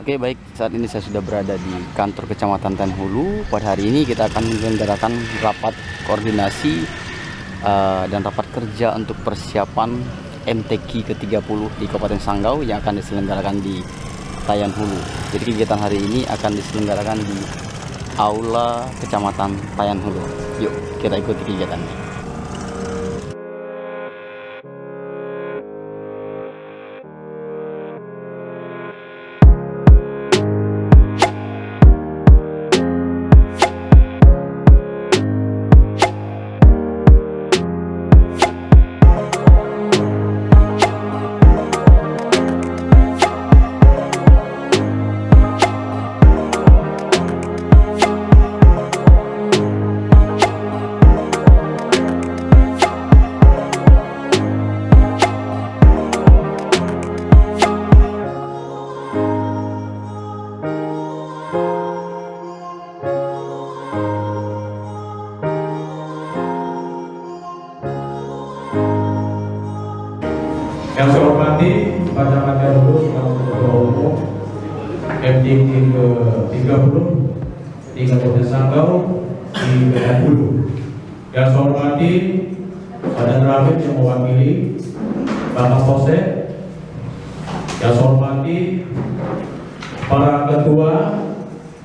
Oke, baik, saat ini saya sudah berada di kantor Kecamatan Tayan Hulu. Pada hari ini kita akan menyelenggarakan rapat koordinasi dan rapat kerja untuk persiapan MTQ ke-30 di Kabupaten Sanggau yang akan diselenggarakan di Tayan Hulu. Jadi kegiatan hari ini akan diselenggarakan di Aula Kecamatan Tayan Hulu. Yuk, kita ikuti kegiatannya. Yang saya hormati Kecamatan Tayan Hulu selaku Ketua Umum MTQ ke-30 di Kabupaten Sanggau di Tayan Hulu. Yang saya hormati Badan Ramil yang mewakili Bapak Polsek. Yang saya hormati para ketua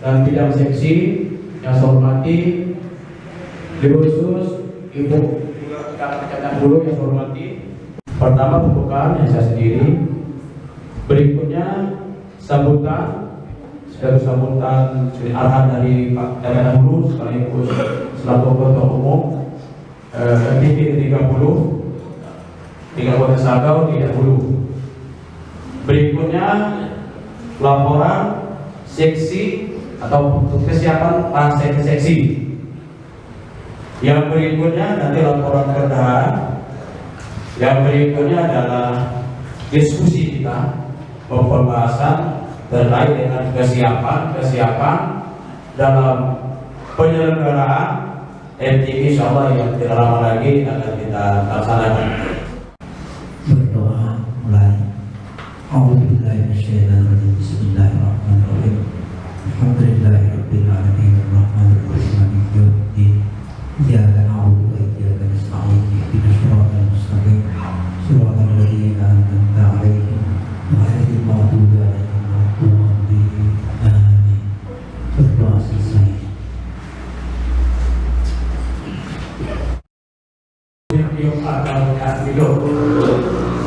dan bidang seksi. Yang saya hormati khusus Ibu Kecamatan Hulu yang saya hormati. Pertama pembukaan yang saya sendiri, berikutnya sambutan arahan dari Pak Tayan Hulu sekaligus selaku Ketua Umum MTQ 30 di Kabupaten Sanggau di Hulu. Berikutnya laporan seksi atau kesiapan para seksi. Yang berikutnya nanti laporan kerjaan. Yang berikutnya adalah diskusi kita, pembahasan terkait dengan kesiapan dalam penyelenggaraan MTQ insyaallah yang tidak lama lagi akan kita laksanakan. Berdoa mulai. A'udzubillahi minasyaitonir rajim. Bismillahirrahmanirrahim. Alhamdulillahirabbil alamin arrahmanir rahim maliki yaumiddin. Iyyaka na'budu wa iyyaka nasta'in. Ihdinas siratal mustaqim. Siratal ladzina an'amta 'alaihim ghairil maghdubi 'alaihim waladdallin. Amin. Berdoa selesai. Yang akan hidup,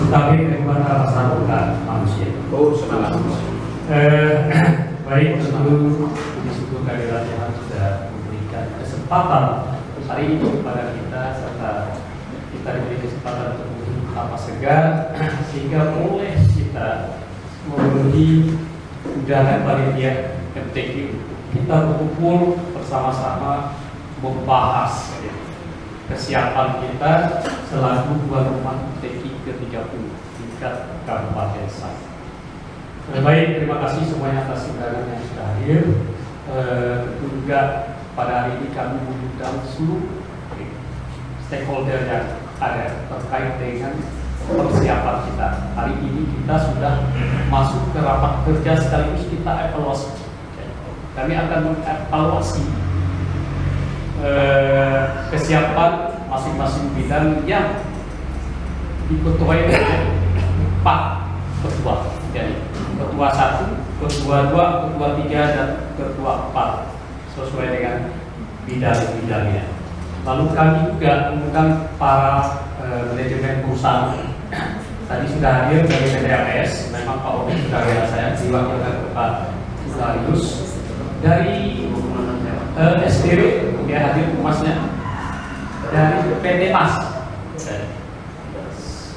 tapi bagaimana rasa bukan manusia. Oh, semangat. Baik, tentu puji syukur kehadirat Tuhan sudah memberikan kesempatan hari ini kepada kita serta kita diberi kesempatan untuk bertapa segar sehingga boleh kita memenuhi undangan panitia MTQ. Kita berkumpul bersama-sama membahas kesiapan kita selaku tuan rumah MTQ ke-30 tingkat Kabupaten Sanggau. Baik, terima kasih semuanya atas undangan yang sudah hadir. Tentu juga pada hari ini kami mengundang seluruh stakeholder yang ada terkait dengan persiapan kita. Hari ini kita sudah masuk ke rapat kerja sekaligus kita evaluasi. Kami akan mengevaluasi kesiapan masing-masing bidang yang diketuai oleh 4 ketua. Jadi ketua 1, ketua 2, ketua 3 dan ketua 4 sesuai dengan bidang-bidangnya. Lalu kami juga mengundang para manajemen perusahaan. Tadi sudah hadir dari PTAPS, memang Pak Obi sudah lihat saya, diwakilkan ke Pak Zularius. Dari SDW, dia hadir humasnya. Dari PT MAS,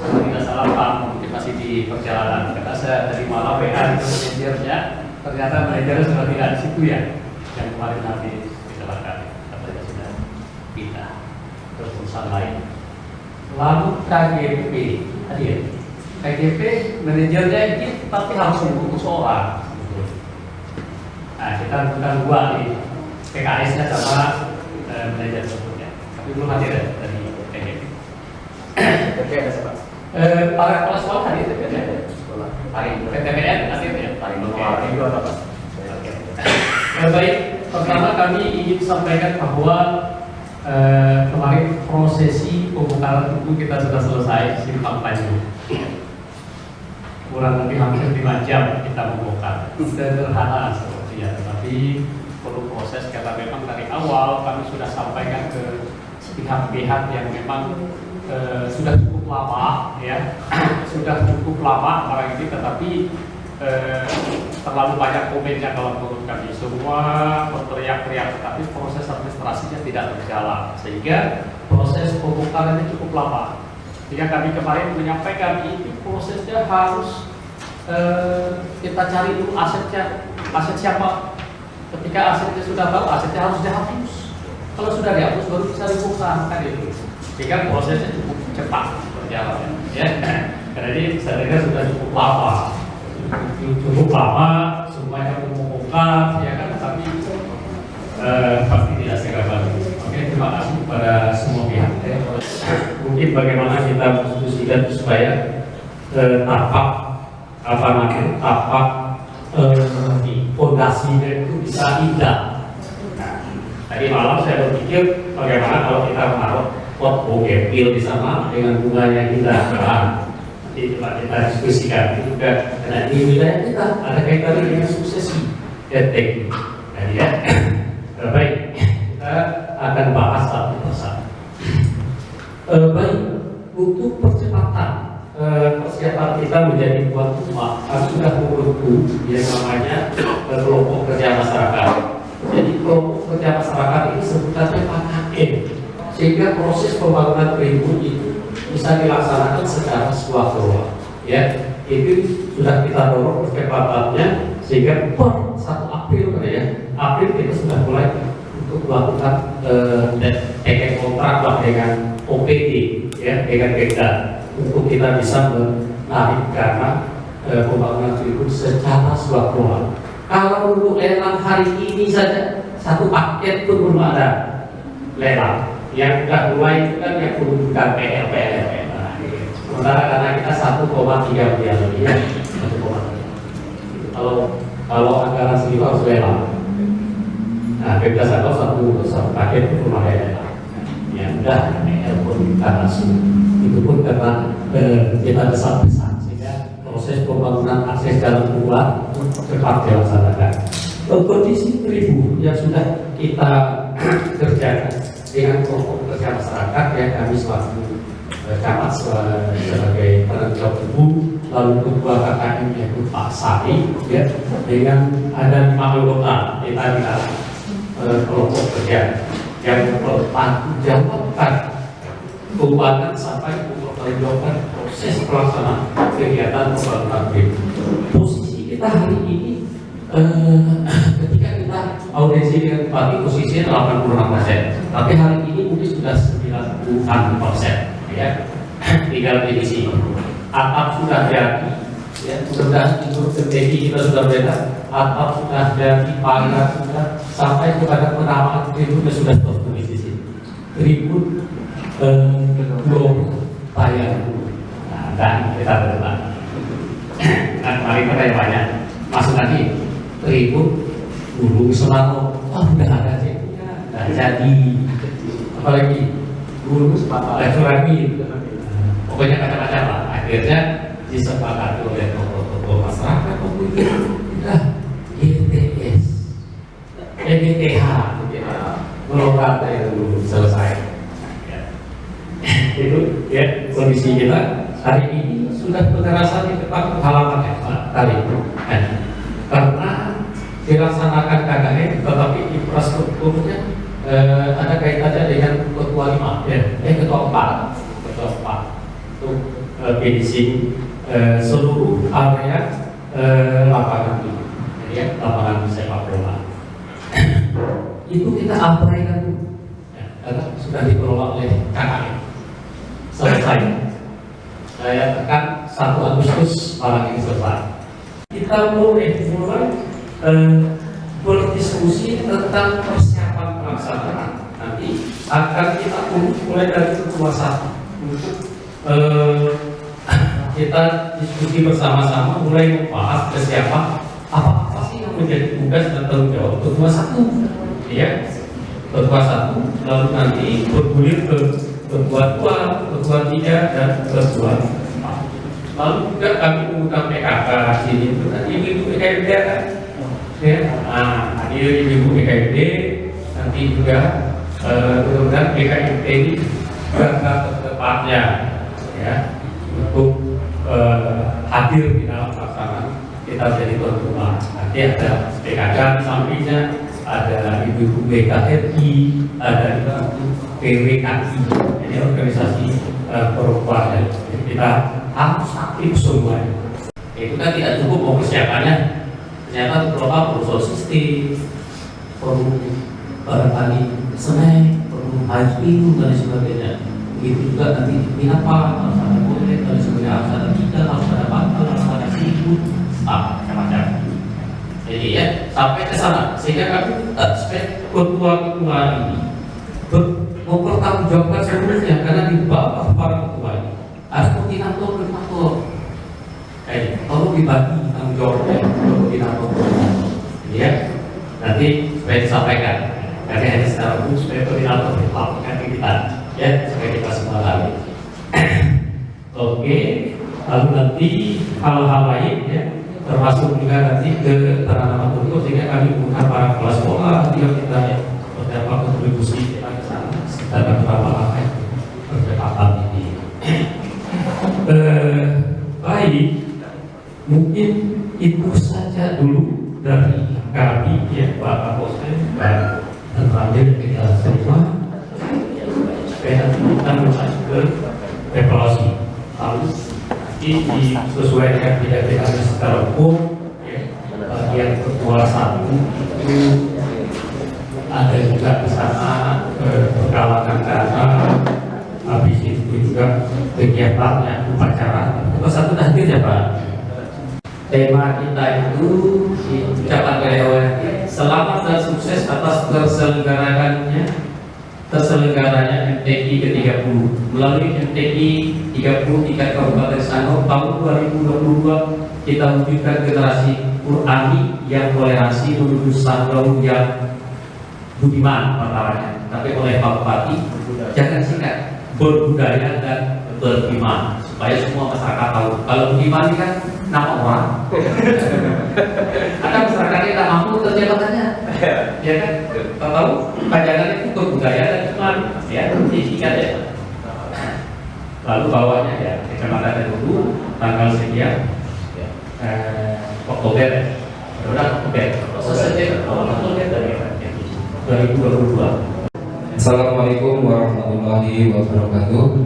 tidak salah Pak, mungkin masih di perjalanan. Kata saya dari malam WA itu manajernya, ternyata manajernya sudah tidak di situ ya. Yang kemarin nanti kecelakaan, katanya sudah pindah ke perusahaan lain. Lalu KGP hadir. KGP manajernya ini tapi harus menunggu seorang. Nah, kita bukan 2 nih, PKS-nya sama manajer sebelumnya. Tapi belum hadir ya dari KGP. KGP ada siapa? Para kepala sekolah hadir ya? Sekolah. PTPN hadir ya? Oke. kami ingin sampaikan bahwa kemarin prosesi pembongkaran tubuh kita sudah selesai, simpang Tanjung. Kurang lebih hampir 5 jam kita membongkar. Sederhana sepertinya, tetapi perlu proses karena memang dari awal kami sudah sampaikan ke pihak-pihak yang memang sudah cukup lama, ya, sudah cukup lama barang ini, tetapi terlalu banyak komennya kalau menurut kami. Semua berteriak-teriak, tetapi proses administrasinya tidak berjalan, sehingga proses pembongkarannya cukup lama. Sehingga kami kemarin menyampaikan ini prosesnya harus kita cari dulu asetnya, aset siapa. Ketika asetnya sudah tahu, asetnya harus dihapus. Kalau sudah dihapus baru bisa dibongkar, kan itu. Sehingga prosesnya cukup cepat berjalan, ya. Karena ini saya dengar sudah cukup lama, semuanya membongkar, ya kan, tapi pasti tidak segera balik. Oke, terima kasih kepada semua pihak. Mungkin bagaimana kita menginstruksikan supaya tapak fondasinya itu bisa indah. Nah, tadi malam saya berpikir bagaimana kalau kita menaruh pot bougainville di sana dengan bunganya indah. Nanti kita diskusikan itu juga, karena di wilayah kita ada kaitannya dengan suksesi teknik. Jadi ya, baik, kita akan bahas satu persatu. Baik, untuk percepatan persiapan kita menjadi tuan rumah, kami sudah membentuk yang namanya kelompok kerja masyarakat. Jadi kelompok kerja masyarakat ini sebutannya PKM, sehingga proses pembangunan tribun itu bisa dilaksanakan secara suasana. Ya, itu sudah kita dorong percepatannya sehingga per 1 April kita sudah mulai untuk melakukan kontrak dengan OPD, ya, dengan Pemda, untuk kita bisa menarik dana pembangunan tribun secara suasana. Kalau untuk lelang hari ini saja 1 paket pun belum ada lelang. Yang sudah mulai itu kan yang bukan PLPL. Sementara karena kita 1,3 miliar lebih, ya, 1,3. Kalau anggaran segitu harus lelang. Nah, Pemda satu paket itu belum ada lelang. Yang sudah PL pun kita langsung. Itu pun karena kita besar-besar, sehingga proses pembangunan akses jalan keluar cepat dilaksanakan. Kondisi tribun yang sudah kita kerjakan dengan kelompok kerja masyarakat, ya, kami selaku camat sebagai penanggung umum, lalu ketua KKM yaitu Pak Sari, ya, dengan ada 5 anggota kita kelompok kerja yang mempertanggungjawabkan keuangan sampai mempertanggungjawabkan proses pelaksanaan kegiatan pembangunan tribun. Posisi kita hari ini ketika kita audiensi dengan Bupati posisinya 86%, tapi hari ini mungkin sudah 90%, ya. Tinggal diisi. Atap sudah jadi, ya, sudah untuk strategi kita sudah beredar. Atap sudah jadi, pagar sudah, sampai kepada penamaan tribun sudah tertulis di sini. Tribun belum tayang. Nah, dan kita berdebat. Nah, kemarin pertanyaannya masuk lagi. Tribun Gunung Semarang, udah ada ceknya, udah jadi, apalagi Gunung Semarang, pokoknya macam-macam lah. Akhirnya disepakati oleh tokoh-tokoh masyarakat waktu itu, udah GTS, GTH, melonggar yang dulu selesai. Itu, ya, kondisi kita hari ini sudah berterasa di depan halaman tadi. Karena dilaksanakan KKM, tetapi infrastrukturnya ada kaitannya dengan ketua 5, ya, ketua 4 untuk finishing seluruh area lapangan ini, ya, lapangan sepak bola. Itu kita abaikan dulu, ya, karena sudah dikelola oleh KKM. Selesai. Saya tekan 1 Agustus malam ini selesai. Kita mulai berdiskusi tentang persiapan pelaksanaan. Nanti akan kita mulai dari ketua 1 untuk kita diskusi bersama-sama, mulai membahas persiapan apa sih yang menjadi tugas dan tanggung jawab ketua 1. ya, ketua 1, lalu nanti bergulir ke ketua 2, ketua 3, dan ketua 4. Lalu juga kami mengundang PKK sini itu nanti ibu-ibu PKID kan, ya, hadir ibu-ibu PKID, nanti juga mudah-mudahan PKID ini juga ke tempatnya, ya, untuk hadir di dalam pelaksanaan kita jadi tuan rumah. Nanti ada PKK di sampingnya, ada ibu-ibu BKRI, ada ibu-ibu PWKI, ini organisasi perempuan. Jadi kita harus aktif semuanya. Itu kan tidak cukup mau persiapannya, ternyata perlu apa? Perlu sistem, perlu barangkali semen, perlu air minum dan sebagainya. Begitu juga nanti di apa? Harus ada boleh, dan sebagainya, harus ada ikan, harus ada pangkal, harus ada seafood, macam-macam. Jadi ya sampai ke sana sehingga kami ketua-ketua ini mempertanggungjawabkan seluruhnya, karena di bawah para ketua ini harus koordinator. Kalau dibagi tanggung jawabnya koordinator, ya nanti supaya disampaikan. Karena hanya secara umum supaya koordinator melakukan ke kita, ya supaya kita semua tahu. Oke, lalu nanti hal-hal lain ya, termasuk juga nanti ke tanaman tumbuh, sehingga kami bukan para kepala sekolah yang kita beberapa kontribusi kita ke sana dan beberapa langkah percepatan ini. Baik, mungkin itu saja dulu dari kami ya Pak Kapolsek dan terakhir kita semua, supaya nanti kita masuk ke evaluasi. Lalu sesuai dengan tidak secara hukum, ya, bagian ketua 1 itu ada juga di sana perkalangan dana, habis itu juga kegiatannya upacara. Ketua 1 hadir ya Pak. Tema kita itu diucapkan oleh selamat dan sukses atas terselenggaranya MTQ ke-30 melalui MTQ 30 tingkat Kabupaten Sanggau tahun 2022. Kita wujudkan generasi Qurani yang toleransi menuju Sanggau yang budiman pertamanya, tapi oleh Pak Bupati jangan singkat, berbudaya dan beriman, supaya semua masyarakat tahu kalau budiman ini kan nama orang. Ada masyarakat yang tidak mampu terjemahannya, ya kan? Tahu panjangan itu berbudaya dan iman, ya, singkat ya. Lalu bawahnya ya kecamatan dulu tanggal sekian Oktober, Oktober selesai Oktober dari 2022. Assalamualaikum warahmatullahi wabarakatuh.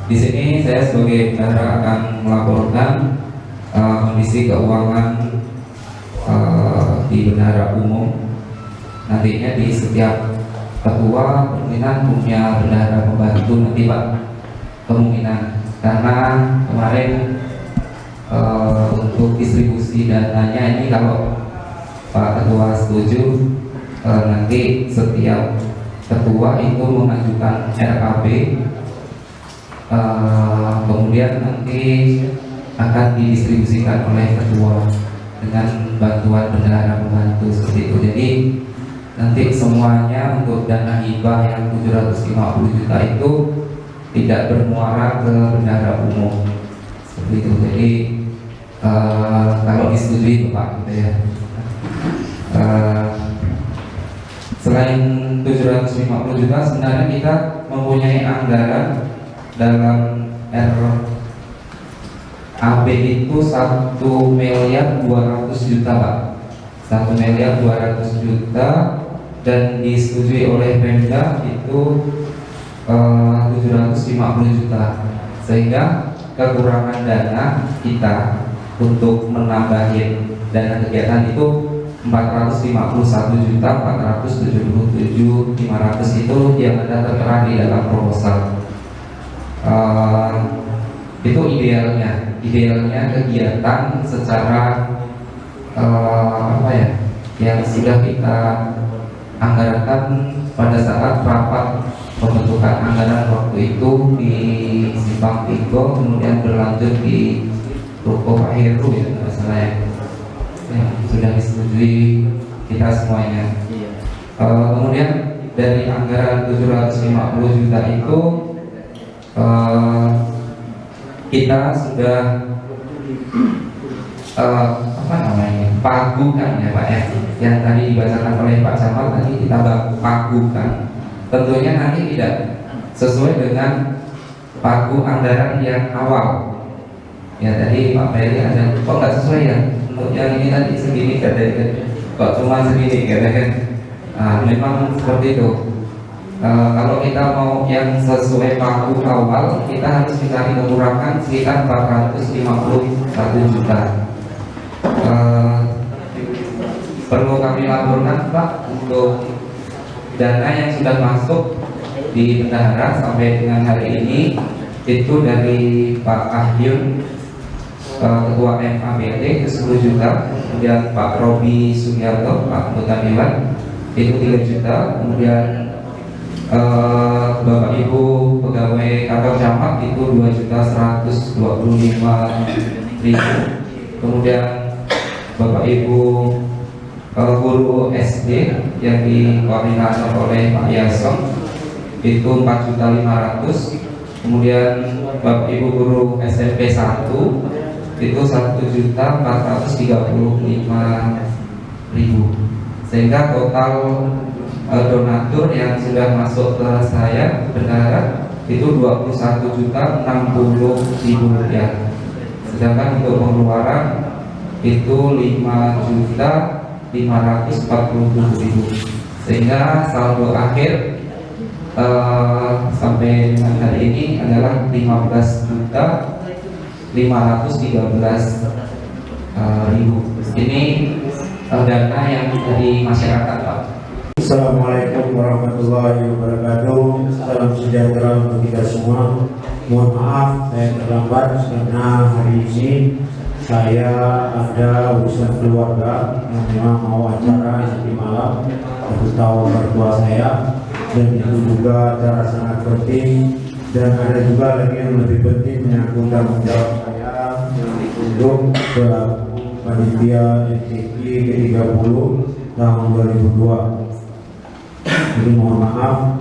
Di sini saya sebagai bendahara akan melaporkan kondisi keuangan di bendahara umum. Nantinya di setiap ketua kemungkinan punya bendahara pembantu nanti Pak, kemungkinan karena kemarin untuk distribusi dananya ini kalau Pak Ketua setuju, nanti setiap ketua itu mengajukan RKB, kemudian nanti akan didistribusikan oleh ketua dengan bantuan bendahara pembantu seperti itu. Jadi nanti semuanya untuk dana hibah yang 750 juta itu tidak bermuara ke bendahara umum seperti itu. Jadi kalau disetujui Pak gitu ya. Selain 750 juta, sebenarnya kita mempunyai anggaran dalam RAB itu 1 miliar 200 juta Pak, 1 miliar 200 juta, dan disetujui oleh Pemda itu 750 juta, sehingga kekurangan dana kita untuk menambahin dana kegiatan itu 451.477.500 itu yang ada tertera di dalam proposal. Itu idealnya kegiatan secara yang sudah kita anggarkan pada saat rapat pembentukan anggaran waktu itu di Simpang Tigo, kemudian berlanjut di toko Pak Heru ya kalau salah ya, sudah disetujui kita semuanya. Kemudian dari anggaran 750 juta itu kita sudah pagukan ya Pak ya, yang tadi dibacakan oleh Pak Camat tadi kita pagukan. Tentunya nanti tidak sesuai dengan pagu anggaran yang awal. Ya tadi Pak Ferry ada kok nggak sesuai ya untuk yang ini tadi segini katanya, kok cuma segini katanya. Memang seperti itu. Kalau kita mau yang sesuai pagu awal, kita harus mencari kekurangan sekitar 451 juta. Perlu kami laporkan Pak untuk dana yang sudah masuk di bendahara sampai dengan hari ini itu dari Pak Ahyun Ketua MABT itu 10 juta, kemudian Pak Robi Sugiarto Pak Anggota Dewan itu 3 juta, kemudian Bapak Ibu pegawai kantor camat itu 2.125.000, kemudian Bapak Ibu guru SD yang dikoordinasi oleh Pak Yasong itu 4.500.000, kemudian Bapak Ibu guru SMP 1 itu 1.435.000, sehingga total donatur yang sudah masuk ke saya bendahara itu 21.060.000 rupiah, sedangkan untuk pengeluaran itu 5.547.000, sehingga saldo akhir sampai dengan hari ini adalah 15.513.000. Ini dana yang dari masyarakat Pak. Assalamualaikum warahmatullahi wabarakatuh. Salam sejahtera untuk kita semua. Mohon maaf saya terlambat karena hari ini saya ada urusan keluarga yang memang mau acara nanti malam untuk tahu mertua saya, dan itu juga acara sangat penting, dan ada juga lagi yang lebih penting menyangkut tanggung jawab saya yang ditunjuk ke panitia NTK ke-30 tahun 2002. Jadi mohon maaf,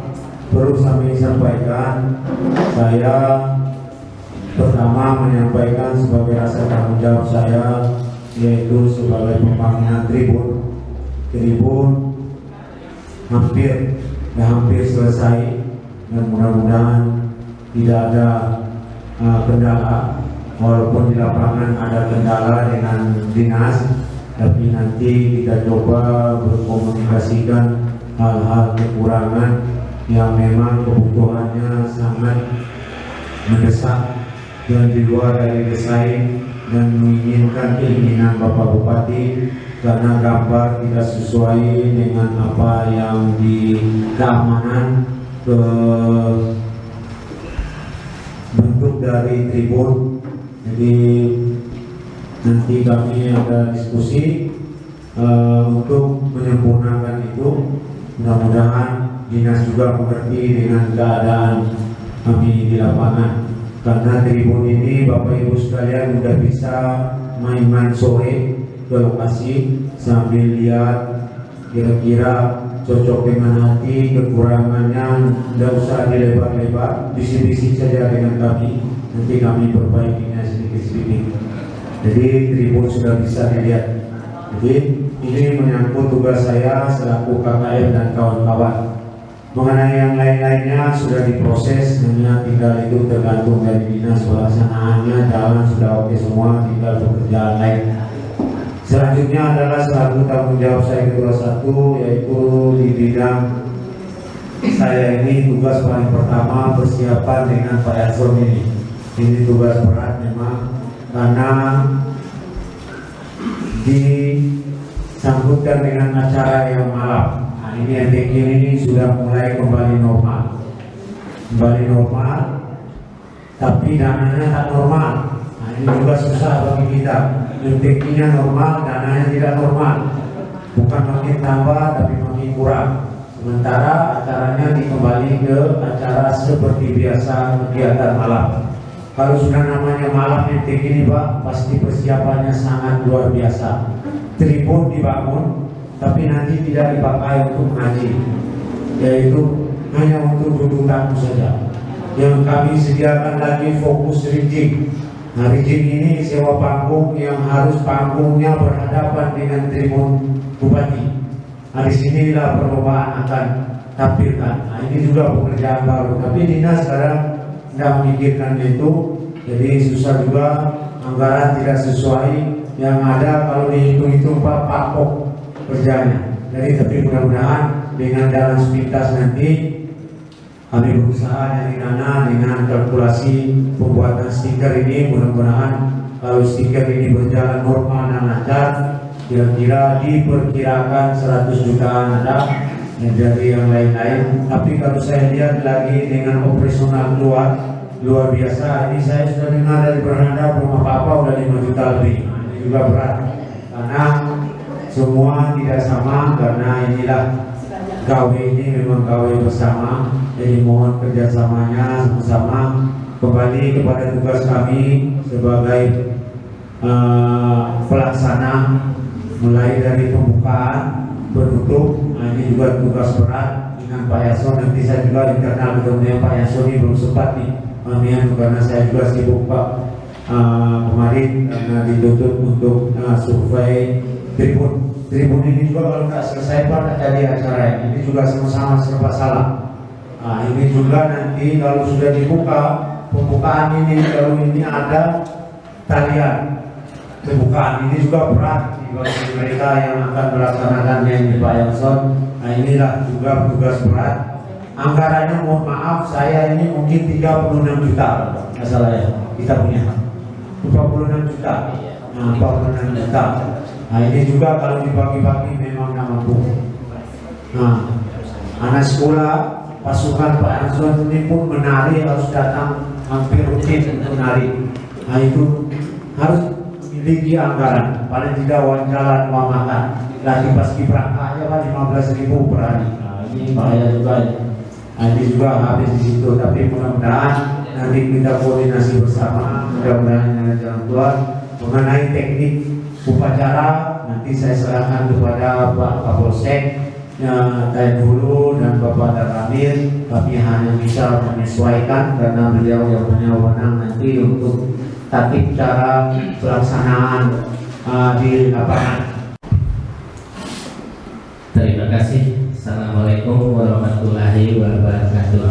perlu kami sampaikan, saya pertama menyampaikan sebagai rasa tanggung jawab saya, yaitu sebagai pembangunan tribun hampir selesai, dan mudah-mudahan tidak ada kendala, walaupun di lapangan ada kendala dengan dinas, tapi nanti kita coba berkomunikasikan hal-hal kekurangan yang memang kebutuhannya sangat mendesak dan di luar dari desain dan menginginkan keinginan Bapak Bupati, karena gambar tidak sesuai dengan apa yang di keamanan ke bentuk dari tribun. Jadi nanti kami ada diskusi untuk menyempurnakan itu. Mudah-mudahan dinas juga mengerti dengan keadaan kami di lapangan, karena tribun ini Bapak Ibu sekalian sudah bisa main-main sore ke lokasi sambil lihat kira-kira cocok dengan hati, kekurangannya tidak usah dilebar-lebar, bisik-bisik saja dengan kami, nanti kami perbaikinya sedikit-sedikit. Jadi tribun sudah bisa dilihat. Jadi ini menyangkut tugas saya selaku KKM dan kawan-kawan. Mengenai yang lain-lainnya sudah diproses, hanya tinggal itu tergantung dari dinas pelaksanaannya, jalan sudah oke semua, tinggal pekerjaan lain. Selanjutnya adalah selaku tanggung jawab saya kedua satu, yaitu di bidang saya ini tugas paling pertama persiapan dengan Pak Yasson ini. Ini tugas berat memang, karena disambutkan dengan acara yang malam. Nah, ini NTK ini sudah mulai kembali normal, tapi dananya tak normal. Nah, ini juga susah bagi kita. NTK-nya normal, dananya tidak normal, bukan makin tambah tapi makin kurang. Sementara acaranya dikembali ke acara seperti biasa kegiatan malam. kalau sudah namanya malam MTQ ini Pak, pasti persiapannya sangat luar biasa. Tribun dibangun, tapi nanti tidak dipakai untuk mengaji, yaitu hanya untuk duduk tamu saja. Yang kami sediakan lagi fokus rigging. Nah, rigging ini sewa panggung yang harus panggungnya berhadapan dengan tribun Bupati. Nah, disinilah perlombaan akan tampilkan. Nah, ini juga pekerjaan baru, tapi dinas sekarang tidak memikirkan itu, jadi susah juga, anggaran tidak sesuai. Yang ada kalau dihitung-hitung Pak pakok kerjanya. Jadi tapi mudah-mudahan dengan jalan sepintas nanti kami berusaha dari dana dengan kalkulasi pembuatan stiker ini, mudah-mudahan kalau stiker ini berjalan normal dan lancar, kira-kira diperkirakan 100 jutaan ada dari yang lain-lain. Tapi kalau saya lihat lagi dengan operasional luar biasa, ini saya sudah dengar dari beranda rumah Papa udah 5 juta lebih. Ini juga berat karena semua tidak sama, karena inilah gawe ini memang gawe bersama, jadi mohon kerjasamanya sama-sama. Kembali kepada tugas kami sebagai pelaksana, mulai dari pembukaan, penutup. Nah, ini juga tugas berat dengan Pak Yason. Nanti saya juga internal ketemunya Pak Yason ini belum sempat nih karena saya juga sibuk Pak kemarin karena ditutup untuk survei tribun. Tribun ini juga kalau nggak selesai Pak tak jadi acara ini juga sama-sama serba salah. Nah, ini juga nanti kalau sudah dibuka pembukaan ini, kalau ini ada talian pembukaan ini juga berat bagi mereka yang akan melaksanakannya ini Pak Yason. Nah, inilah juga tugas berat. Anggarannya mohon maaf, saya ini mungkin 36 juta nggak salah ya, kita punya 46 juta. Nah, 46 juta. Nah, ini juga kalau dibagi-bagi memang nggak mampu. Nah, anak sekolah pasukan Pak Yason ini pun menari, harus datang hampir rutin menari. Nah, itu harus memiliki anggaran, paling tidak uang jalan, uang makan. Lagi paskibraka aja Pak 15.000 per hari. Nah, ini bahaya juga. Nah, ini juga habis di situ. Tapi mudah-mudahan nanti kita koordinasi bersama, mudah-mudahan jalan keluar. Mengenai teknik upacara nanti saya serahkan kepada Pak Kapolsek dulu dan Bapak Daramil. Kami hanya bisa menyesuaikan karena beliau yang punya wewenang nanti untuk tatip cara pelaksanaan di lapangan. Terima kasih. Assalamualaikum warahmatullahi wabarakatuh.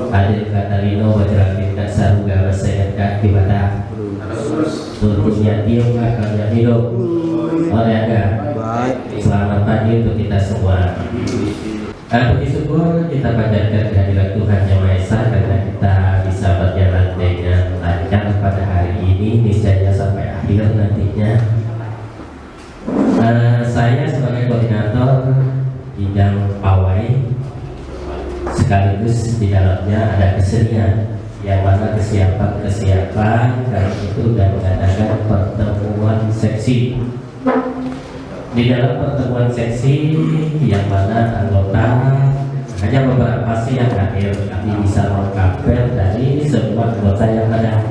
Hadir Katarino Wajrakin Saruga Wasayanka Kibata Tentunya tiup akalnya hidup oleh agama. Selamat pagi untuk kita semua. Puji syukur kita panjatkan kehadirat Tuhan Yang Maha Esa karena kita bisa berjalan dengan lancar pada hari ini, niscaya sampai akhir nantinya. Saya sebagai koordinator bidang pawai, sekaligus di dalamnya ada kesenian, yang mana kesiapan dari itu dan mengadakan pertemuan seksi. Di dalam pertemuan seksi yang mana anggota hanya beberapa sih yang hadir, kami bisa mengkapel dari semua anggota yang ada.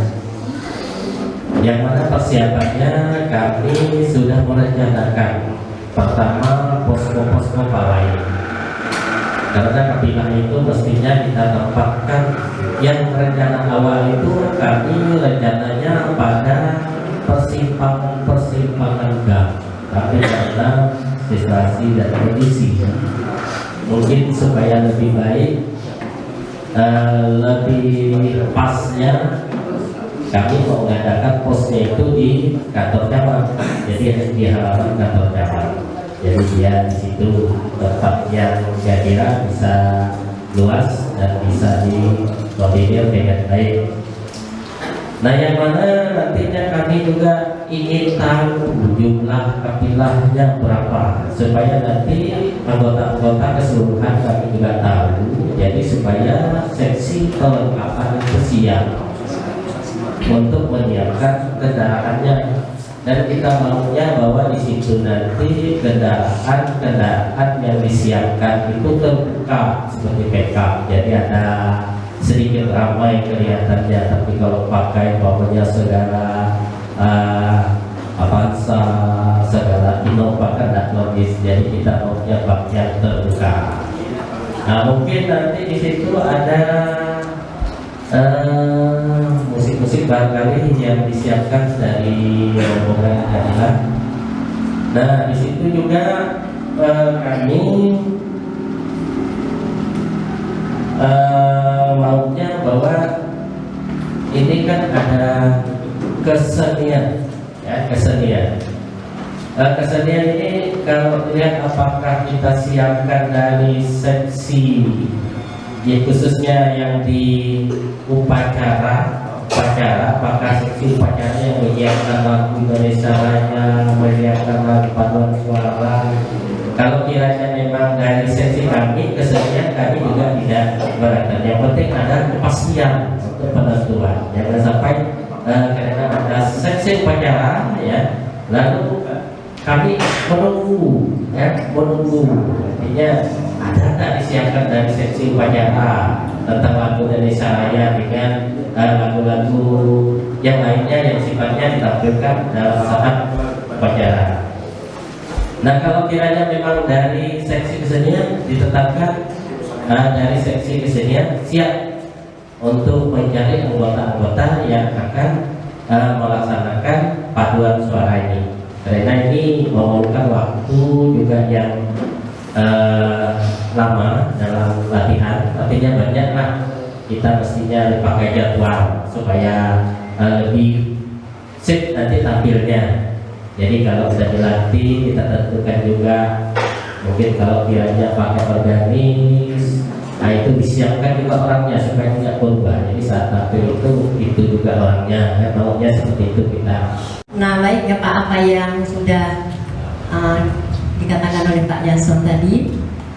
Yang mana persiapannya kami sudah merencanakan. Pertama, posko-posko pawai. Karena kapilah itu mestinya kita tempatkan, yang rencana awal itu kami rencananya pada persimpangan gang, tapi karena situasi dan kondisi mungkin supaya lebih baik, lebih pasnya kami mau mengadakan posnya itu di kantor cabang, jadi di halaman kantor cabang. Jadi dia di situ tempat yang kira-kira bisa luas dan bisa dikoordinir dengan baik. Nah, yang mana nantinya kami juga ingin tahu jumlah kapilahnya berapa, supaya nanti anggota-anggota keseluruhan kami juga tahu. Jadi supaya seksi kelengkapan itu siap untuk menyiapkan kendaraannya. Dan kita maunya bahwa di situ nanti kendaraan yang disiapkan itu terbuka seperti backup. Jadi ada sedikit ramai kelihatannya, tapi kalau pakai pokoknya segala Avanza, segala Innova kan tidak logis, jadi kita maunya bak yang terbuka. Nah, mungkin nanti di situ ada musik-musik barangkali yang disiapkan dari rombongan Adilan. Nah, di situ juga kami maunya bahwa ini kan ada kesenian, ya, kesenian ini kalau lihat apakah kita siapkan dari seksi, ya khususnya yang di upacara, apakah seksi upacara yang menyiapkan lagu Indonesia Raya, menyiapkan lagu paduan suara. Kalau kiranya memang dari seksi kami, kesenian kami juga tidak keberatan. Yang penting ada kepastian untuk penentuan. Jangan sampai karena ada seksi upacara, ya, lalu kami menunggu, artinya ada tak disiapkan dari seksi upacara tentang lagu Indonesia Raya dengan lagu-lagu yang lainnya yang sifatnya ditampilkan dalam saat upacara. Nah, kalau kiranya memang dari seksi kesenian ditetapkan dari seksi kesenian siap untuk mencari anggota-anggota yang akan melaksanakan paduan suara ini. Karena ini memerlukan waktu juga yang lama dalam latihan, artinya banyak lah kita mestinya pakai jadwal supaya lebih sip nanti tampilnya. Jadi kalau sudah dilatih, kita tentukan juga mungkin kalau kiranya pakai organis, nah itu disiapkan juga orangnya supaya tidak berubah. Jadi saat tampil itu juga orangnya, ya, maunya seperti itu kita. Nah, baik ya Pak, apa yang sudah dikatakan oleh Pak Jason tadi,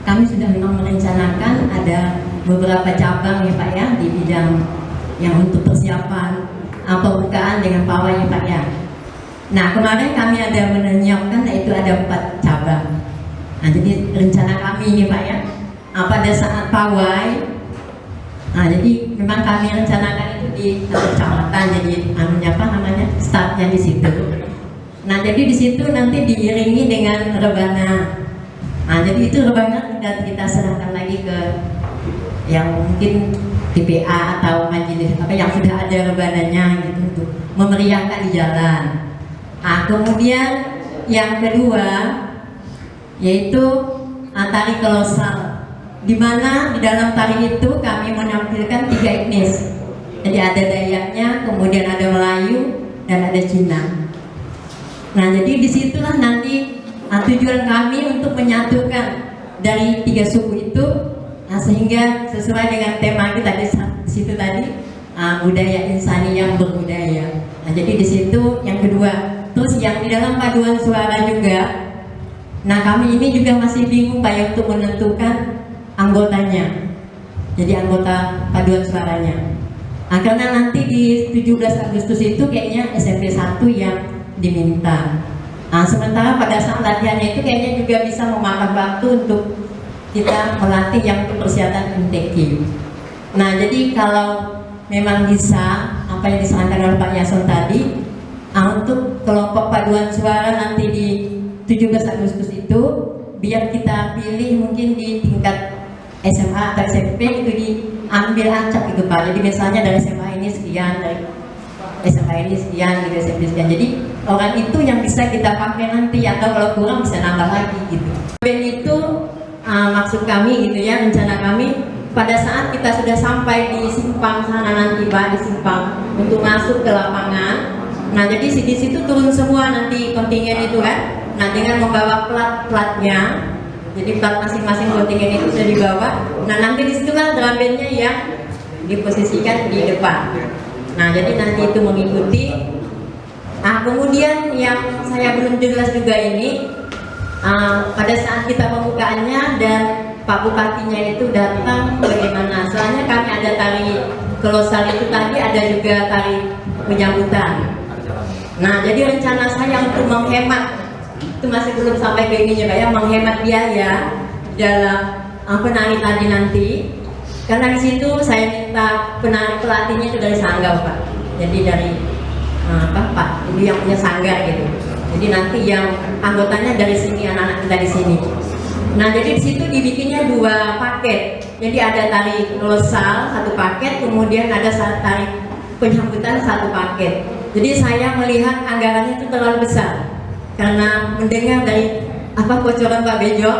kami sudah memang merencanakan ada beberapa cabang ya Pak ya di bidang yang untuk persiapan pembukaan dengan pawai ya Pak ya. Nah, kemarin kami ada menyiapkan, yaitu ada 4 cabang. Nah, jadi rencana kami ini Pak ya, pada saat pawai, nah jadi memang kami rencanakan itu di kecamatan, jadi startnya di situ. Nah, jadi di situ nanti diiringi dengan rebana. Nah, jadi itu rebana kita serahkan lagi ke yang mungkin TPA atau majelis apa yang sudah ada rebananya gitu untuk memeriahkan di jalan. Nah, kemudian yang kedua yaitu tari kolosal, di mana di dalam tari itu kami menampilkan 3 etnis. Jadi ada Dayaknya, kemudian ada Melayu, dan ada Cina. Nah, jadi disitulah nanti tujuan kami untuk menyatukan dari 3 suku itu, sehingga sesuai dengan tema kita di situ tadi, budaya insani yang berbudaya. Nah, jadi di situ yang kedua. Terus yang di dalam paduan suara juga, nah kami ini juga masih bingung Pak ya untuk menentukan anggotanya. Jadi anggota paduan suaranya. Nah, karena nanti di 17 Agustus itu kayaknya SMP 1 yang diminta. Nah, sementara pada saat latihannya itu kayaknya juga bisa memakan waktu untuk kita melatih yang untuk persiapan MTQ. Nah, jadi kalau memang bisa apa yang disarankan oleh Pak Yason tadi, untuk kelompok paduan suara nanti di 17 Agustus itu, biar kita pilih mungkin di tingkat SMA atau SMP itu diambil acak gitu Pak. Jadi misalnya dari SMA ini sekian, dari SMA ini sekian, dari SMP sekian. Jadi orang itu yang bisa kita pakai nanti, atau kalau kurang bisa nambah lagi gitu. Band itu maksud kami gitu ya, rencana kami pada saat kita sudah sampai di simpang sana nanti Pak, di simpang untuk masuk ke lapangan. Nah, jadi di situ turun semua nanti kontingen itu kan. Nah, dengan membawa plat-platnya. Jadi plat masing-masing kontingen itu sudah dibawa. Nah, nanti disitulah drum bandnya yang diposisikan di depan. Nah, jadi nanti itu mengikuti. Nah, kemudian yang saya belum jelas juga ini, pada saat kita pembukaannya dan Pak Bupatinya itu datang bagaimana? Soalnya kami ada tari kolosal itu tadi, ada juga tari penyambutan. Nah, jadi rencana saya untuk menghemat, itu masih belum sampai ke ininya Pak ya, menghemat biaya dalam penari tadi nanti. Karena di situ saya minta pelatihnya itu dari Sanggau Pak. Jadi dari Pak, ini yang punya sanggar gitu. Jadi nanti yang anggotanya dari sini, anak-anak kita di sini. Nah, jadi di situ dibikinnya 2 paket. Jadi ada tari kolosal 1 paket, kemudian ada tari penyambutan 1 paket. Jadi saya melihat anggarannya itu terlalu besar karena mendengar dari bocoran Pak Bejo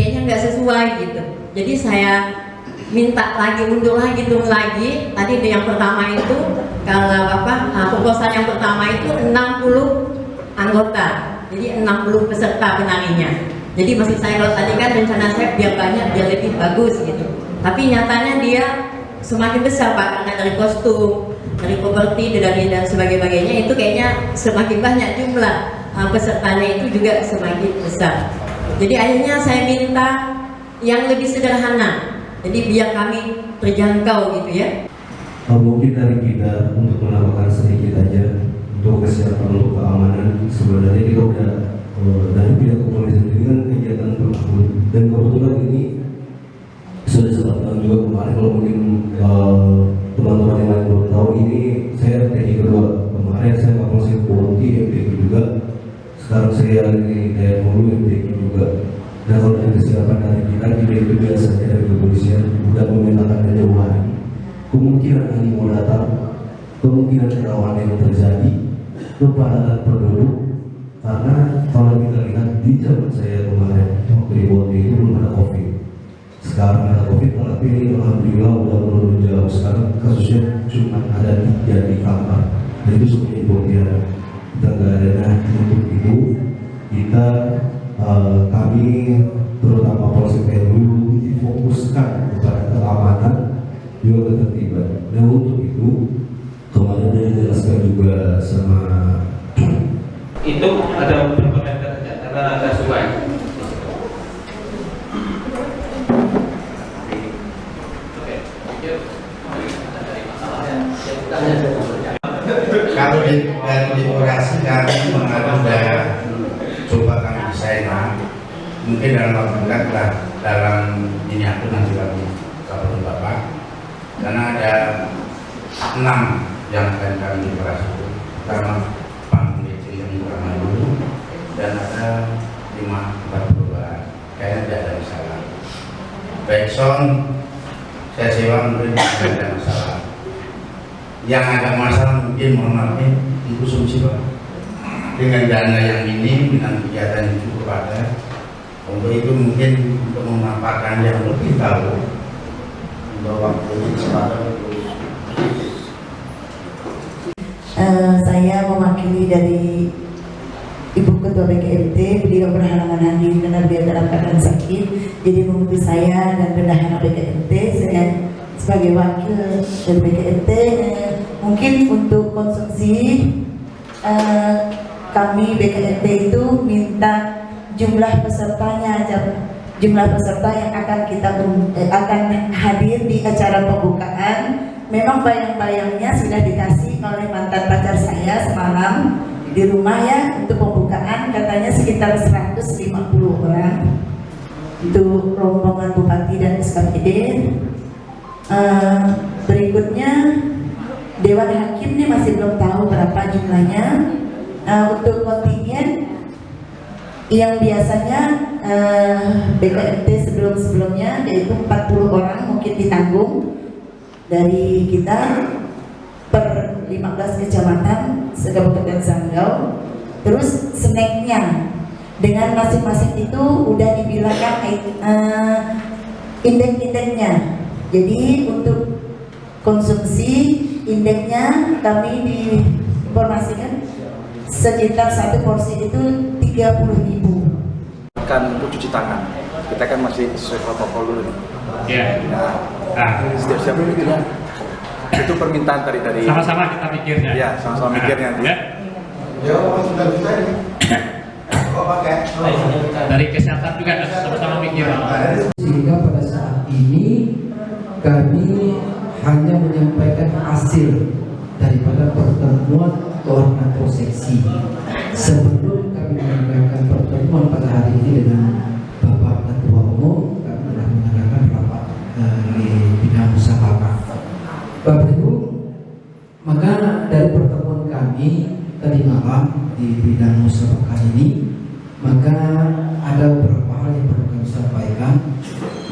kayaknya nggak sesuai gitu. Jadi saya minta lagi, undur lagi. Tadi yang pertama itu kalau proposal yang pertama itu 60 anggota, jadi 60 peserta penarinya. Jadi maksud saya kalau tadi kan rencana saya biar banyak, biar lebih bagus gitu. Tapi nyatanya dia semakin besar Pak, karena dari kostum, dari properti, dan sebagainya itu kayaknya semakin banyak jumlah pesertanya itu juga semakin besar. Jadi akhirnya saya minta yang lebih sederhana. Jadi biar kami terjangkau gitu ya. Mungkin dari kita untuk menambahkan sedikit aja untuk kesiapan untuk keamanan. Sebenarnya kita udah dari pihak kepolisian sendiri kan kegiatan per tahun, dan kebetulan ini sudah sempat tahun juga kemarin. Kalau mungkin teman-teman yang lain belum tahu, ini saya TNI kedua. Kemarin saya Kapolsek Ponti MTQ juga, sekarang saya di TNI Hulu MTQ juga. Nah, kalau dari kesiapan dari kita itu biasanya dari kepolisian udah memetakan jauh hari kemungkinan animo datang, kemungkinan kerawanan yang terjadi, kepadatan penduduk. Karena kalau kita lihat di zaman saya kemarin waktu di Bonti itu belum ada COVID. Sekarang ada COVID, tapi alhamdulillah udah menurun jauh. Sekarang kasusnya cuma ada 3 di kamar, dan itu sebenarnya di Bonti ada. Kita nggak ada. Nah, untuk itu kita kami terutama Polsek dulu difokuskan kepada keamanan juga ketertiban. Nah, untuk itu kemarin dia dijelaskan juga sama Itu ada berkomentar karena ada sungai. Kalau dari dekorasi kami mengajukan coba kami desain, mungkin dalam waktu dekat lah, dalam ini aku nanti kami kabarin Bapak, karena ada 6 yang akan kami dekorasi. Pertama panggung yang kurang dulu, dan ada 5 perubahan, kayaknya tidak ada masalah. Backsound saya sewa mungkin tidak ada masalah. Yang agak masalah mungkin mohon maaf itu solusi Pak. Dengan dana yang ini, dengan kegiatan yang cukup ada, untuk itu mungkin untuk memanfaatkan yang lebih tahu untuk waktu kesempatan. Saya mewakili dari Ibu Ketua BKMT, beliau berhalangan hadir karena beliau dalam keadaan sakit. Jadi mengutus saya dan bendahara BKMT, saya sebagai wakil dari BKMT, mungkin untuk konsumsi kami BKMT itu minta jumlah pesertanya, jumlah peserta yang akan hadir di acara pembukaan. Memang bayang-bayangnya sudah dikasih oleh mantan pacar saya semalam di rumah ya, untuk pembukaan katanya sekitar 150 orang untuk rombongan Bupati dan SKPD. Berikutnya Dewan Hakim ini masih belum tahu berapa jumlahnya. Untuk kontingen yang biasanya BKMT sebelumnya yaitu 40 orang mungkin ditanggung dari kita per 15 kecamatan se-Kabupaten Sanggau. Terus snacknya dengan masing-masing itu udah dibilangkan indeks-indeksnya. Jadi untuk konsumsi indeksnya kami diinformasikan sekitar 1 porsi itu 30.000. Kan untuk cuci tangan, kita kan masih sesuai protokol dulu nih. Iya. Nah, setiap itu permintaan dari Sama-sama kita pikirnya. Ya, sama-sama mikirnya. Ya. Dari kesehatan juga sama-sama mikir. Sehingga pada saat ini kami hanya menyampaikan hasil daripada pertemuan koordinator seksi. Sebelum kami menyampaikan pertemuan pada hari ini dengan Bapak Ketua Umum, kami telah mengadakan rapat di bidang kami tadi malam di bidang musyawarah ini, maka ada beberapa hal yang perlu kami sampaikan.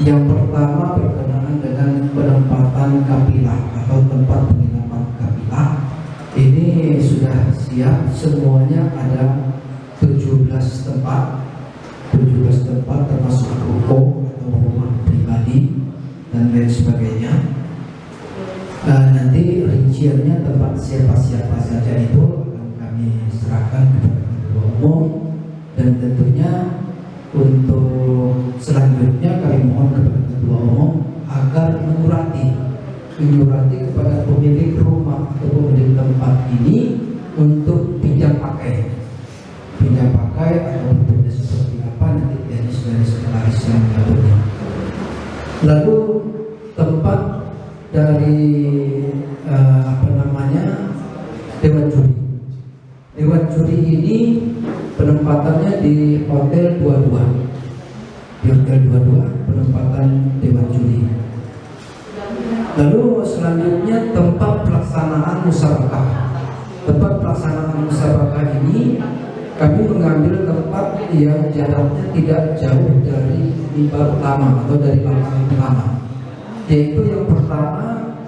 Yang pertama berkenaan dengan penempatan kapilah atau tempat penginapan kapilah. Ini sudah siap, semuanya ada 17 tempat termasuk ruko atau rumah pribadi dan lain sebagainya. Nanti rinciannya tempat siapa-siapa saja itu akan kami serahkan kepada ketua umum, dan tentunya untuk selanjutnya kami mohon kepada ketua umum agar menyurati kepada pemilik rumah atau pemilik tempat ini untuk pinjam pakai atau bentuknya seperti apa, nanti teknis dari sekretaris yang mengaturnya. Lalu tempat dari Dewan juri ini penempatannya di Hotel 22, penempatan Dewan juri. Lalu selanjutnya tempat pelaksanaan musyawarah. Tempat pelaksanaan musyawarah ini kami mengambil tempat yang jaraknya tidak jauh dari mimbar utama atau dari lapangan utama. Yaitu yang pertama,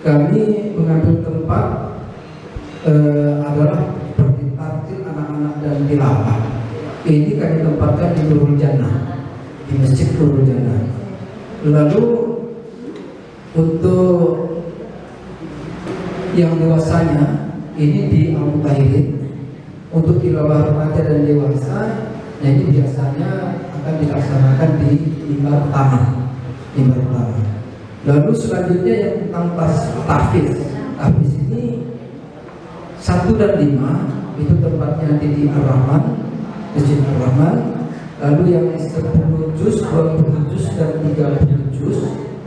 kami mengambil tempat adalah seperti tartil anak-anak dan tilawah. Ini kami tempatkan di Nurul Jannah, di Masjid Nurul Jannah. Lalu untuk yang dewasanya ini di Al-Mutahirin. Untuk tilawah remaja dan dewasa, ini biasanya akan dilaksanakan di mimbar utama. Lalu selanjutnya yang tentang tahfiz ini 1 dan 5 itu tempatnya di Ar-Rahman, Masjid Ar-Rahman. Lalu yang 10 juz, 20 juz dan 30 juz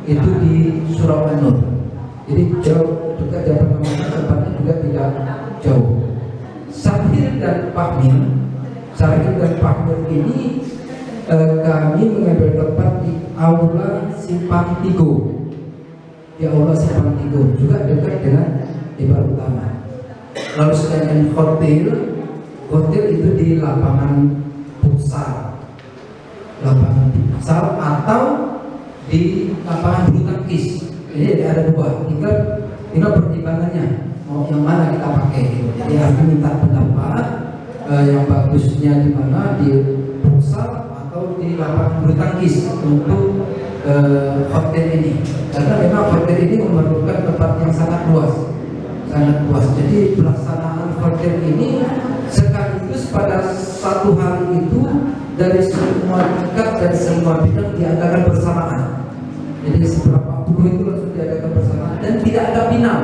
itu di Surau An-Nur. Jadi jauh dekat Jalan Ramadan, tempatnya juga tidak jauh. Sahir dan Pahmir ini kami mengambil tempat di Aula Simpang Tigo. Juga dekat dengan mimbar utama. Lalu sedangkan hotel itu di lapangan futsal atau di lapangan bulu tangkis. Jadi ada 2, tinggal pertimbangannya mau yang mana kita pakai gitu. Jadi harus minta pendapat yang bagusnya di mana, di futsal atau di lapangan bulu tangkis untuk hotel ini, karena memang hotel ini memerlukan tempat yang sangat luas. Jadi pelaksanaan hotel ini sekaligus pada satu hari itu dari semua tingkat dan semua bidang diadakan bersamaan. Jadi seberapa puluh itu langsung diadakan bersamaan dan tidak ada final.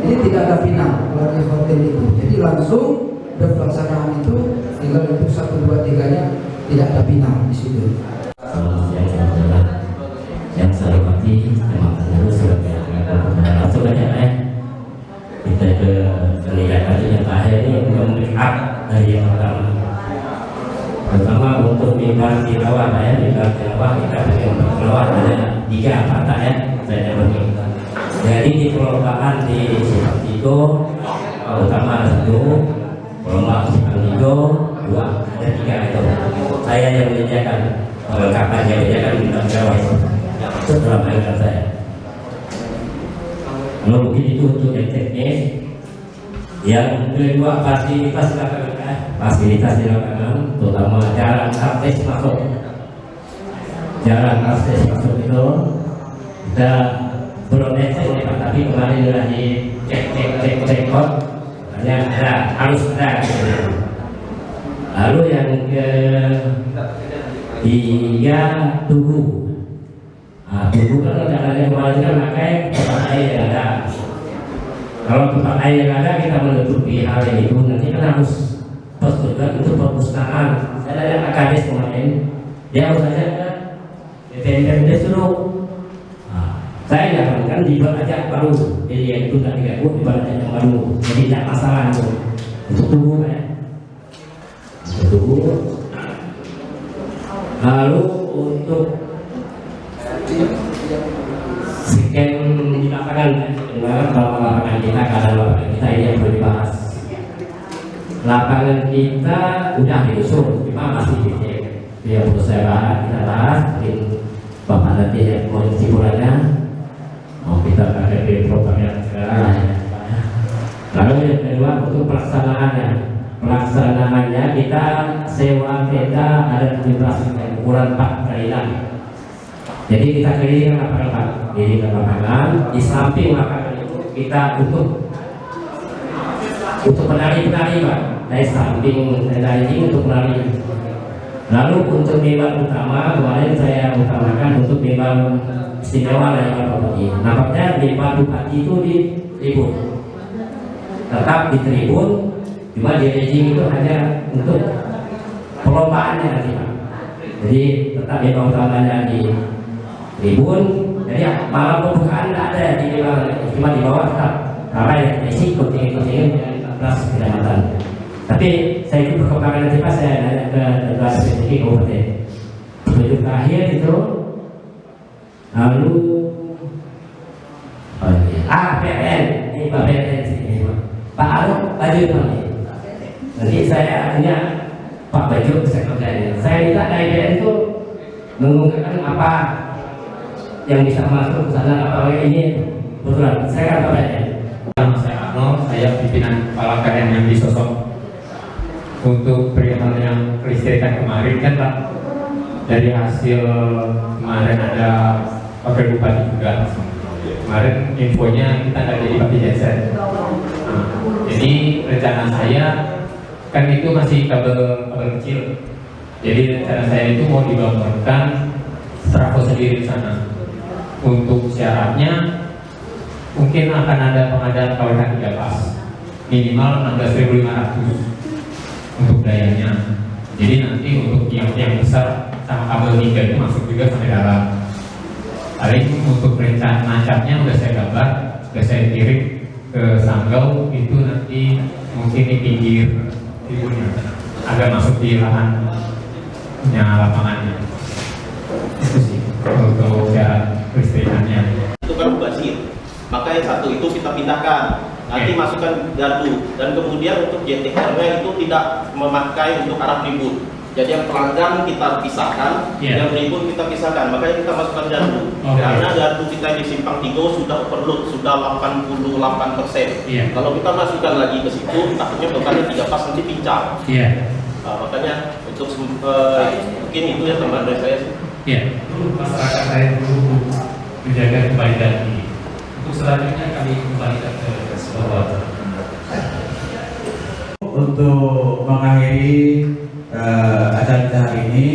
Ini tidak ada final kalau di hotel itu. Jadi langsung dan pelaksanaan itu tinggal untuk 1, 2, 3-nya tidak ada final di situ. Yang saya hormati teman guru sebagai langsung aja kita ke peningkatan yang terakhir ini membackup dari yang pertama untuk mimbar tilawah mimbar tilawah kita punya tilawah ada 3 patah saya bagi. Jadi di perlombaan di Simpang Tigo utama ada 1, perlombaan Simpang Tigo 2, ada 3 itu. Saya yang menyediakan perlengkapan yang menyediakan mimbar tilawah itu. Setelah mainan saya. Kalau mungkin itu untuk yang teknis. Yang kedua fasilitas di lapangan, terutama jalan akses masuk. Jalan akses masuk itu kita belum necek, tapi kemarin sudah dicek hanya ada, harus ada. Lalu yang ketiga tugu. Tugu kan jalannya kemarin kan pakai tempat air yang ada. Kalau tempat air yang ada kita menutupi hal itu, nanti kan harus juga untuk perpustakaan. Saya ada AKBS kemarin, dia harus saja BPNPB suruh. Saya nyarankan dibuat aja baru, jadi yang itu tak digabung dibuat aja yang baru, jadi tidak masalah itu. Untuk tugu untuk tugu. Lalu untuk scan di lapangan, kalau lapangan kita, keadaan lapangan kita ini yang perlu dibahas. lapangan kita udah diusung, cuma masih dicek. Yang perlu kita bahas, mungkin Bapak nanti yang mau kesimpulannya, mau kita pakai program yang sekarang. Lalu yang kedua untuk pelaksanaannya kita sewa kereta ada administrasi ukuran 4 kali 6. Jadi kita keliling lapangan, di samping lapangan itu kita untuk penari-penari Pak, dari samping penari ini untuk penari. Lalu untuk member utama kemarin saya utamakan untuk member istimewa dari Pak Bupati. Nampaknya member Bupati itu di tribun, tetap di tribun, cuma di rejim itu hanya untuk perlombaannya nanti Pak. Jadi tetap member utamanya di tribun. Jadi malam pembukaan tidak ada di member, cuma di bawah tetap ramai basic kontingen kecamatan. Tapi saya ikut perkembangan nanti Pak, saya nanya ke Ketua SPTK Kabupaten. Tujuh terakhir itu, lalu PLN, ini Pak PLN sini, Pak Aruk Baju Pak. Nanti saya punya Pak Baju sekretariat. Saya minta dari PLN itu mengungkapkan apa yang bisa masuk ke sana, apa ini betulan. Saya kan Pak PLN. Saya Arno, saya pimpinan kepala KN yang disosok. Untuk perihal yang kelistrikan kemarin kan Pak, dari hasil kemarin ada Wakil Bupati juga. Kemarin infonya kita nggak jadi pakai genset. Jadi rencana saya kan itu masih kabel kecil. Jadi rencana saya itu mau dibangunkan trafo sendiri di sana. Untuk syaratnya mungkin akan ada pengadaan kawasan 3 pas, minimal 16.500 untuk dayanya. Jadi nanti untuk yang besar sama kabel 3 itu masuk juga sampai dalam. Paling untuk rencana macamnya udah saya gambar, udah saya kirim ke Sanggau, itu nanti mungkin di pinggir tribunnya agak masuk di lahannya lapangannya. Itu sih untuk cara kelistrikannya. Itu kan mubazir, maka yang satu itu kita pindahkan. Nanti masukkan gardu, dan kemudian untuk JTR-nya itu tidak memakai untuk arah tribun. Jadi yang pelanggan kita pisahkan, yang tribun kita pisahkan. Makanya kita masukkan gardu. Karena gardu kita di Simpang Tigo sudah overload, sudah 88%. Kalau kita masukkan lagi ke situ, takutnya totalnya 3 pas nanti pincang. Makanya untuk mungkin itu ya tambahan dari saya. Masyarakat saya dulu menjaga kebaikan ini. Untuk selanjutnya kami kembalikan ke bawah. Untuk mengakhiri acara kita hari ini,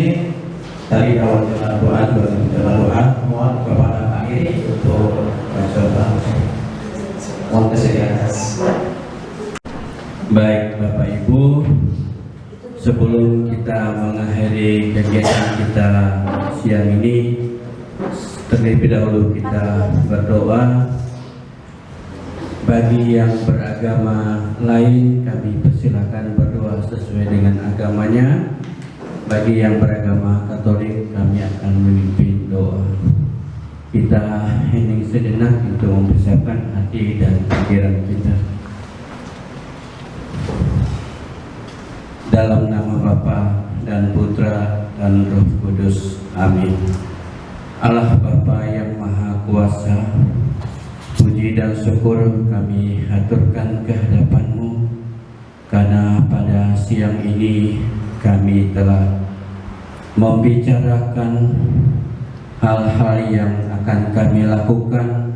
tadi awal doa mohon kepada Pak Iri untuk mohon kesediaan. Baik Bapak Ibu, sebelum kita mengakhiri kegiatan kita siang ini, terlebih dahulu kita berdoa. Bagi yang beragama lain, kami persilakan berdoa sesuai dengan agamanya. Bagi yang beragama Katolik, kami akan memimpin doa. Kita hening sejenak untuk mempersiapkan hati dan pikiran kita. Dalam nama Bapa dan Putra dan Roh Kudus. Amin. Allah Bapa yang Maha Kuasa, puji dan syukur kami haturkan kehadapan-Mu karena pada siang ini kami telah membicarakan hal-hal yang akan kami lakukan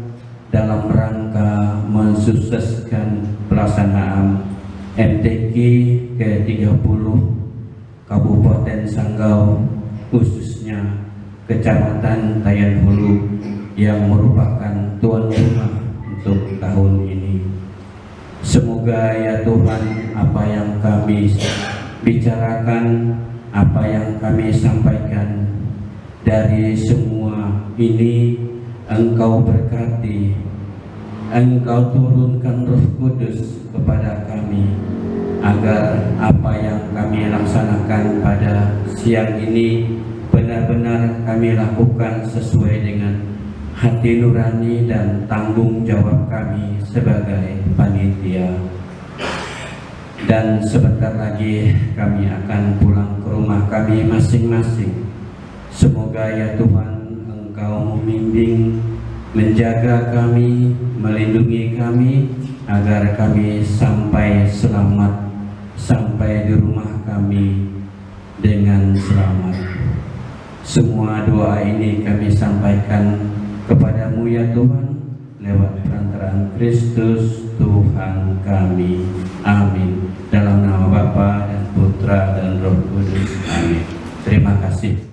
dalam rangka mensukseskan pelaksanaan MTQ ke-30 Kabupaten Sanggau, khususnya Kecamatan Tayan Hulu yang merupakan tuan rumah untuk tahun ini. Semoga ya Tuhan, apa yang kami bicarakan, apa yang kami sampaikan dari semua ini Engkau berkati, Engkau turunkan Roh Kudus kepada kami, agar apa yang kami laksanakan pada siang ini benar-benar kami lakukan sesuai dengan hati nurani dan tanggung jawab kami sebagai panitia. Dan sebentar lagi kami akan pulang ke rumah kami masing-masing. Semoga ya Tuhan Engkau membimbing, menjaga kami, melindungi kami, agar kami sampai selamat, sampai di rumah kami dengan selamat. Semua doa ini kami sampaikan kepadamu ya Tuhan, lewat perantaraan Kristus Tuhan kami. Amin. Dalam nama Bapa dan Putra dan Roh Kudus. Amin. Terima kasih.